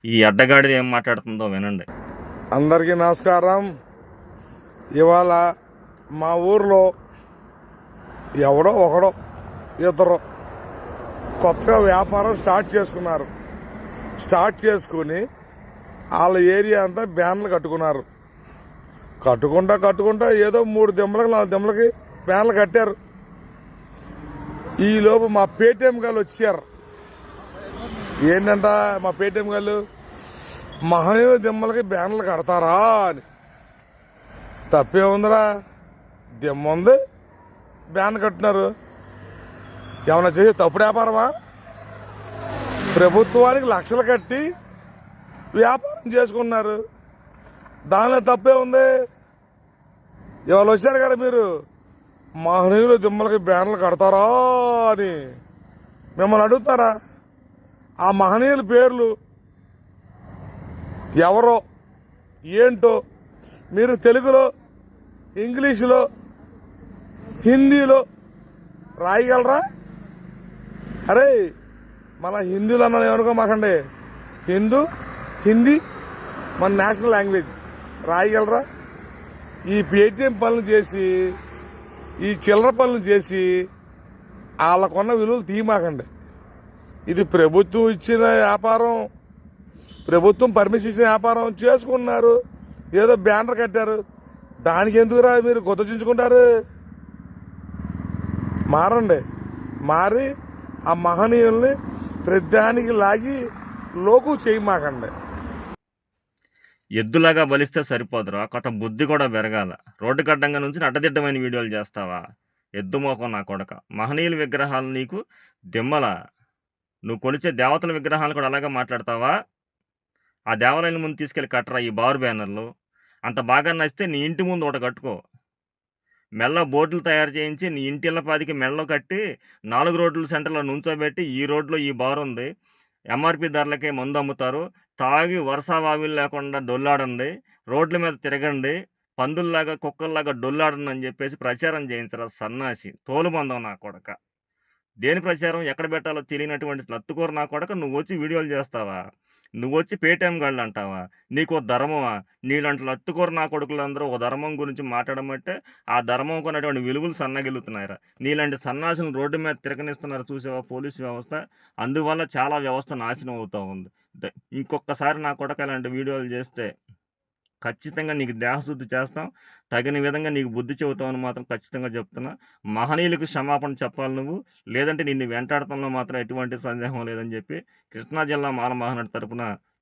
ఈ అడ్డగాడిది ఏం మాట్లాడుతుందో వినండి. అందరికీ నమస్కారం. ఇవాళ మా ఊర్లో ఎవడో ఒకడో ఇద్దరు కొత్తగా వ్యాపారం స్టార్ట్ చేసుకుని వాళ్ళ ఏరియా అంతా బ్యాన్లు కట్టుకున్నారు. కట్టుకుంటా ఏదో 3 దిమ్మలకి 4 దిమ్మలకి బ్యాన్లు కట్టారు. ఈలోపు మా పేటీఎం గారు వచ్చారు. ఏంటంట మా పేటీఎం గారు మహనీయుల దిమ్మలకి బ్యానర్లు కడతారా అని. తప్పే ఉందిరా, దిమ్మ ఉంది, బ్యాన్ కట్టినారు. ఏమన్నా చేసి తప్పుడు వ్యాపారమా? ప్రభుత్వానికి లక్షలు కట్టి వ్యాపారం చేసుకున్నారు, దానిలో తప్పే ఉంది. ఇవాళ వచ్చారు కదా మీరు, మహనీయుల దిమ్మలకి బ్యానర్లు కడతారా అని మిమ్మల్ని అడుగుతారా? ఆ మహనీయుల పేర్లు ఎవరో ఏంటో మీరు తెలుగులో, ఇంగ్లీషులో, హిందీలో రాయగలరా? అరే మన హిందీలో అన్న ఏమనుకోమాకండి, హిందీ మన నేషనల్ లాంగ్వేజ్. రాయగలరా? ఈ పేటీఎం పనులు చేసి, ఈ చిల్లర పనులు చేసి వాళ్ళకున్న విలువలు తీయమాకండి. ఇది ప్రభుత్వం ఇచ్చిన వ్యాపారం, ప్రభుత్వం పర్మిషన్ ఇచ్చిన వ్యాపారం చేసుకున్నారు. ఏదో బ్యానర్ కట్టారు, దానికి ఎందుకురా మీరు గుర్తించుకుంటారు? మారండి, మారి ఆ మహనీయుల్ని ప్రతిదానికి లాగి లోకు చేయమాకండి. ఎద్దులాగా బలిస్తే సరిపోదురా, కొత్త బుద్ధి కూడా పెరగాల. రోడ్డు కడ్డంగా నుంచి అడ్డదిడ్డమైన వీడియోలు చేస్తావా? ఎద్దు మోకం నా కొడక. మహనీయుల విగ్రహాలు నీకు దిమ్మల. నువ్వు కొలిచే దేవతల విగ్రహాలు కూడా అలాగే మాట్లాడతావా? ఆ దేవాలయం ముందు తీసుకెళ్ళి కట్టరా ఈ బారు బ్యానర్లు. అంత బాగా నచ్చితే నీ ఇంటి ముందు ఒకటి కట్టుకో. మెల్ల బోర్డులు తయారు చేయించి నీ ఇంటిళ్ళపాదికి మెల్ల కట్టి 4 రోడ్ల సెంటర్లో నుంచోబెట్టి, ఈ రోడ్లో ఈ బార్ ఉంది, ఎంఆర్పి ధరలకే మందు అమ్ముతారు, తాగి వర్షావావిలు లేకుండా డొల్లాడండి, రోడ్ల మీద తిరగండి, పందుల్లాగా కుక్కల్లాగా డొల్లాడండి అని చెప్పేసి ప్రచారం చేయించరా సన్నాసి తోలుబందం నా కొడక. దేని ప్రచారం ఎక్కడ పెట్టాలో తెలియనటువంటి లత్తుకూర నా కొడక. నువ్వు వచ్చి వీడియోలు చేస్తావా? నువ్వు వచ్చి పేటీఎం గాళ్ళు అంటావా? నీకు ధర్మమా? నీలాంటి లత్తుకూర నా కొడుకులందరూ ఒక ధర్మం గురించి మాట్లాడమంటే ఆ ధర్మం కొన్నటువంటి విలువలు సన్నగిలుతున్నాయిరా. నీలాంటి సన్నాసులను రోడ్డు మీద తిరగనిస్తున్నారు చూసావా పోలీసు వ్యవస్థ. అందువల్ల చాలా వ్యవస్థ నాశనం అవుతూ ఉంది. ఇంకొకసారి నా కొడక ఇలాంటి వీడియోలు చేస్తే ఖచ్చితంగా నీకు దేహశుద్ధి చేస్తాం, తగిన విధంగా నీకు బుద్ధి చెబుతామని మాత్రం ఖచ్చితంగా చెప్తున్నా. మహనీయులకు క్షమాపణ చెప్పాలి నువ్వు, లేదంటే నిన్ను వెంటాడటంలో మాత్రం ఎటువంటి సందేహం లేదని చెప్పి కృష్ణా జిల్లా మాల మహానాడు తరపున